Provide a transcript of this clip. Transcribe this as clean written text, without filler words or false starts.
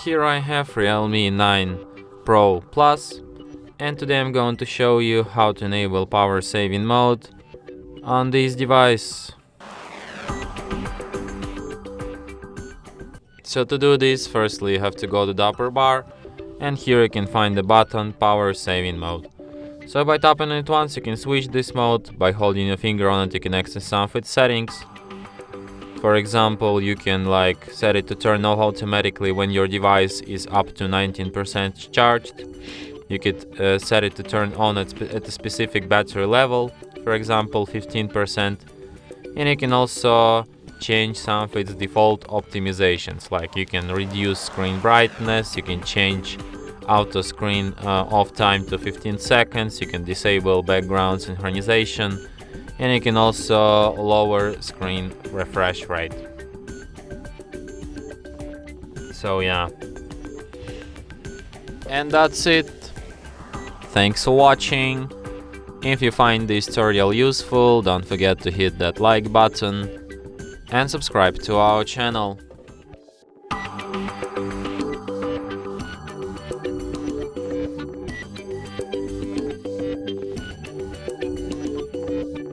Here I have Realme 9 Pro Plus, and today I'm going to show you how to enable power saving mode on this device. So to do this, firstly you have to go to the upper bar, and here you can find the button power saving mode. So by tapping on it once you can switch this mode. By holding your finger on it you can access some of its settings. For example, you can set it to turn off automatically when your device is up to 19% charged. You could set it to turn on at a specific battery level, for example 15%. And you can also change some of its default optimizations, like you can reduce screen brightness, you can change auto screen off time to 15 seconds, you can disable background synchronization, and you can also lower screen refresh rate. So yeah, and that's it. Thanks for watching. If you find this tutorial useful, don't forget to hit that like button and subscribe to our channel.